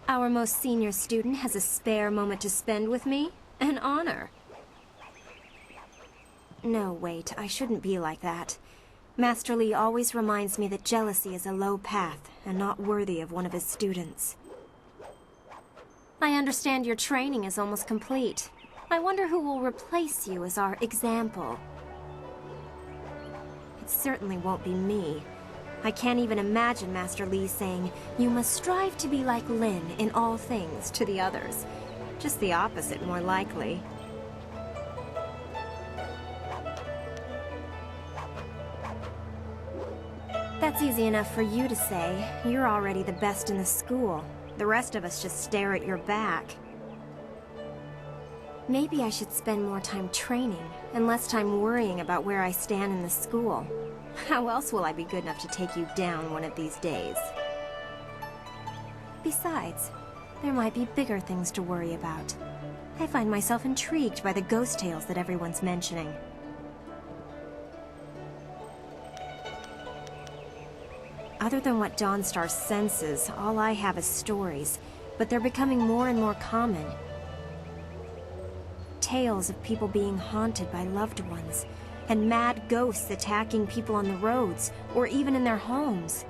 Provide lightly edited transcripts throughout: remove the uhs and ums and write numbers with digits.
Our most senior student has a spare moment to spend with me? An honor. No, wait, I shouldn't be like that. Master Lee always reminds me that jealousy is a low path and not worthy of one of his students. I understand your training is almost complete. I wonder who will replace you as our example. It certainly won't be me. I can't even imagine Master Lee saying, "You must strive to be like Lin in all things," to the others. Just the opposite, more likely. That's easy enough for you to say. You're already the best in the school. The rest of us just stare at your back. Maybe I should spend more time training and less time worrying about where I stand in the school. How else will I be good enough to take you down one of these days? Besides, there might be bigger things to worry about. I find myself intrigued by the ghost tales that everyone's mentioning. Other than what Dawnstar senses, all I have is stories, but they're becoming more and more common. Tales of people being haunted by loved ones, and mad ghosts attacking people on the roads, or even in their homes.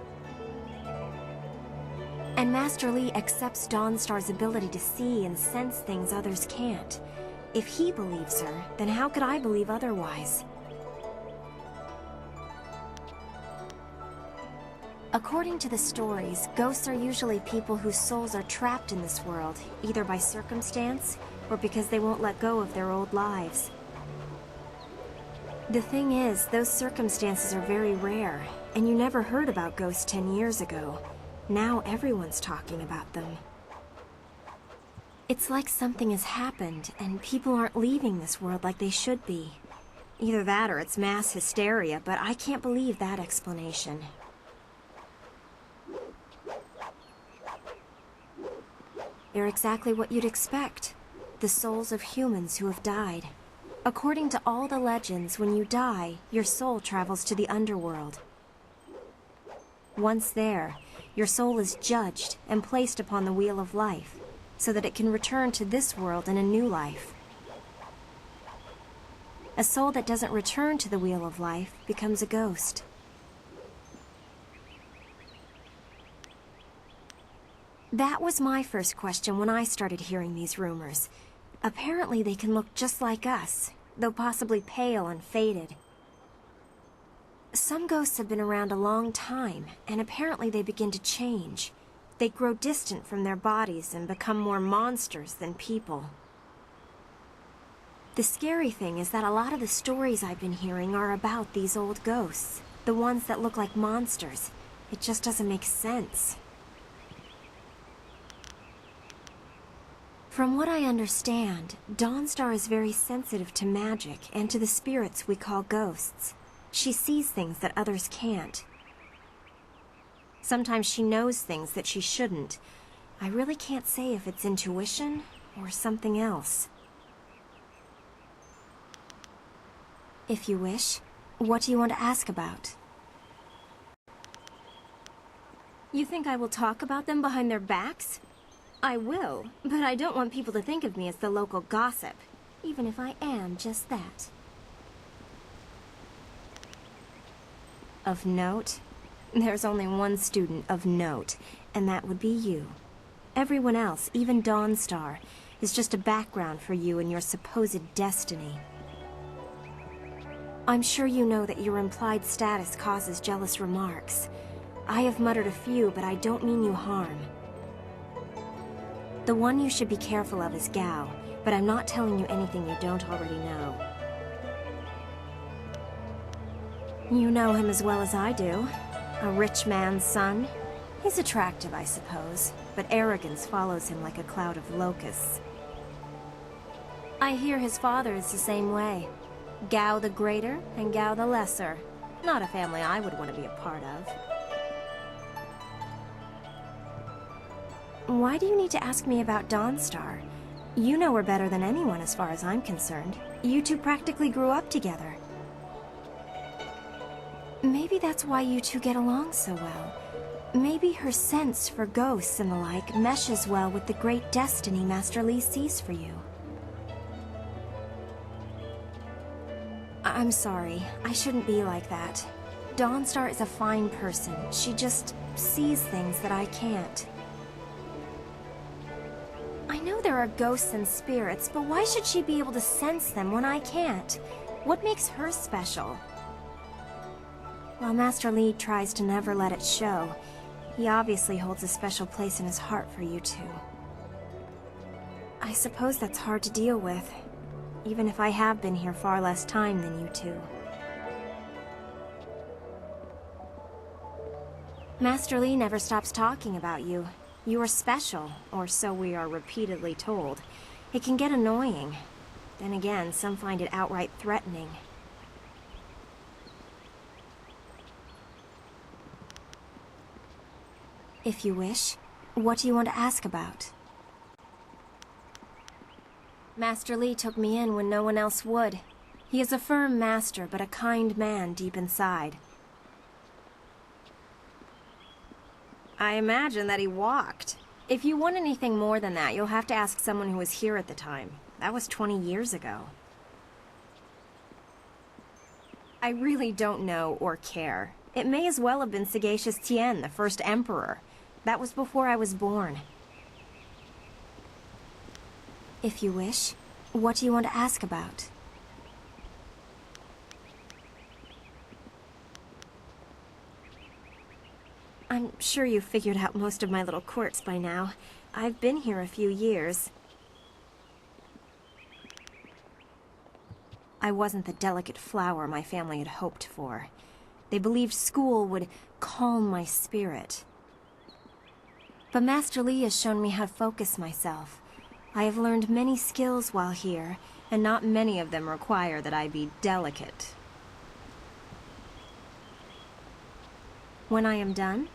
And Master Lee accepts Dawnstar's ability to see and sense things others can't. If he believes her, then how could I believe otherwise? According to the stories, ghosts are usually people whose souls are trapped in this world, either by circumstance or because they won't let go of their old lives. The thing is, those circumstances are very rare, and you never heard about ghosts 10 years ago. Now everyone's talking about them. It's like something has happened, and people aren't leaving this world like they should be. Either that or it's mass hysteria, but I can't believe that explanation. They're exactly what you'd expect. The souls of humans who have died. According to all the legends, when you die, your soul travels to the underworld. Once there, your soul is judged and placed upon the wheel of life, so that it can return to this world in a new life. A soul that doesn't return to the wheel of life becomes a ghost. That was my first question when I started hearing these rumors. Apparently they can look just like us, though possibly pale and faded. Some ghosts have been around a long time, and apparently they begin to change. They grow distant from their bodies and become more monsters than people. The scary thing is that a lot of the stories I've been hearing are about these old ghosts, the ones that look like monsters. It just doesn't make sense. From what I understand, Dawnstar is very sensitive to magic and to the spirits we call ghosts. She sees things that others can't. Sometimes she knows things that she shouldn't. I really can't say if it's intuition or something else. If you wish, what do you want to ask about? You think I will talk about them behind their backs? I will, but I don't want people to think of me as the local gossip, even if I am just that. Of note? There's only one student of note, and that would be you. Everyone else, even Dawnstar, is just a background for you and your supposed destiny. I'm sure you know that your implied status causes jealous remarks. I have muttered a few, but I don't mean you harm. The one you should be careful of is Gao, but I'm not telling you anything you don't already know. You know him as well as I do. A rich man's son. He's attractive, I suppose, but arrogance follows him like a cloud of locusts. I hear his father is the same way. Gao the Greater and Gao the Lesser. Not a family I would want to be a part of. Why do you need to ask me about Dawnstar? You know her better than anyone as far as I'm concerned. You two practically grew up together. Maybe that's why you two get along so well. Maybe her sense for ghosts and the like meshes well with the great destiny Master Li sees for you. I'm sorry. I shouldn't be like that. Dawnstar is a fine person. She just sees things that I can't. I know there are ghosts and spirits, but why should she be able to sense them when I can't? What makes her special? While Master Li tries to never let it show, he obviously holds a special place in his heart for you two. I suppose that's hard to deal with, even if I have been here far less time than you two. Master Li never stops talking about you. You are special, or so we are repeatedly told. It can get annoying. Then again, some find it outright threatening. If you wish, what do you want to ask about? Master Li took me in when no one else would. He is a firm master, but a kind man deep inside. I imagine that he walked. If you want anything more than that, you'll have to ask someone who was here at the time. That was 20 years ago. I really don't know or care. It may as well have been Sagacious Tien, the first emperor. That was before I was born. If you wish, what do you want to ask about? I'm sure you've figured out most of my little quirks by now. I've been here a few years. I wasn't the delicate flower my family had hoped for. They believed school would calm my spirit. But Master Li has shown me how to focus myself. I have learned many skills while here, and not many of them require that I be delicate. When I am done,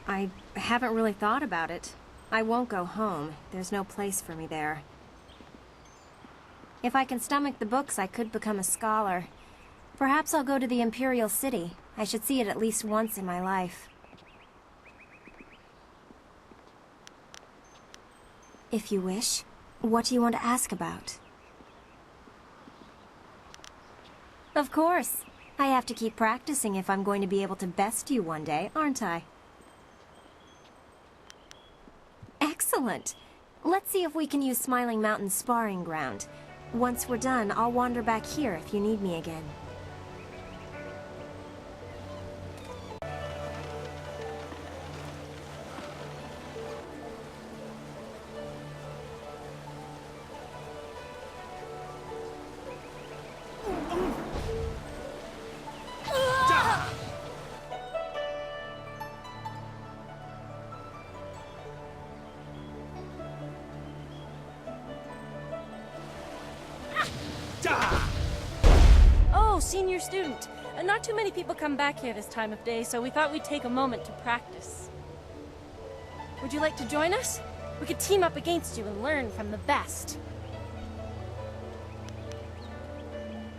I haven't really thought about it. I won't go home. There's no place for me there. If I can stomach the books, I could become a scholar. Perhaps I'll go to the Imperial City. I should see it at least once in my life. If you wish, what do you want to ask about? Of course. I have to keep practicing if I'm going to be able to best you one day, aren't I? Excellent. Let's see if we can use Smiling Mountain's sparring ground. Once we're done, I'll wander back here if you need me again. Oh, senior student. Not too many people come back here this time of day, so we thought we'd take a moment to practice. Would you like to join us? We could team up against you and learn from the best.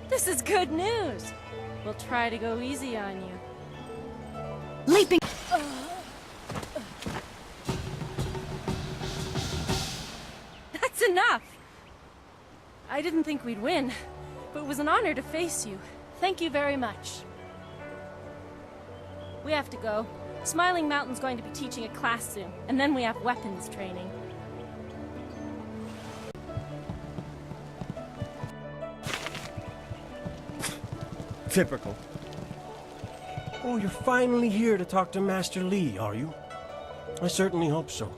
This is good news. We'll try to go easy on you. Leaping! That's enough! I didn't think we'd win, but it was an honor to face you. Thank you very much. We have to go. Smiling Mountain's going to be teaching a class soon, and then we have weapons training. Typical. Oh, you're finally here to talk to Master Li, are you? I certainly hope so.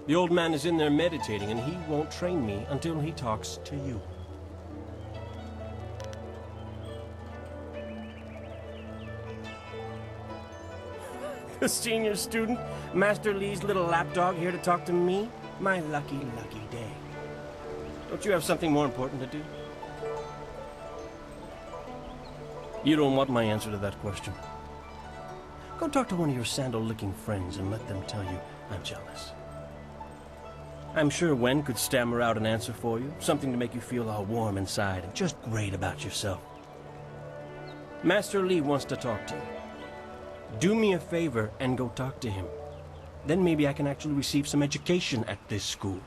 The old man is in there meditating, and he won't train me until he talks to you. A senior student, Master Li's little lapdog here to talk to me? My lucky, lucky day. Don't you have something more important to do? You don't want my answer to that question. Go talk to one of your sandal-licking friends and let them tell you I'm jealous. I'm sure Wen could stammer out an answer for you, something to make you feel all warm inside and just great about yourself. Master Li wants to talk to you. Do me a favor and go talk to him. Then maybe I can actually receive some education at this school.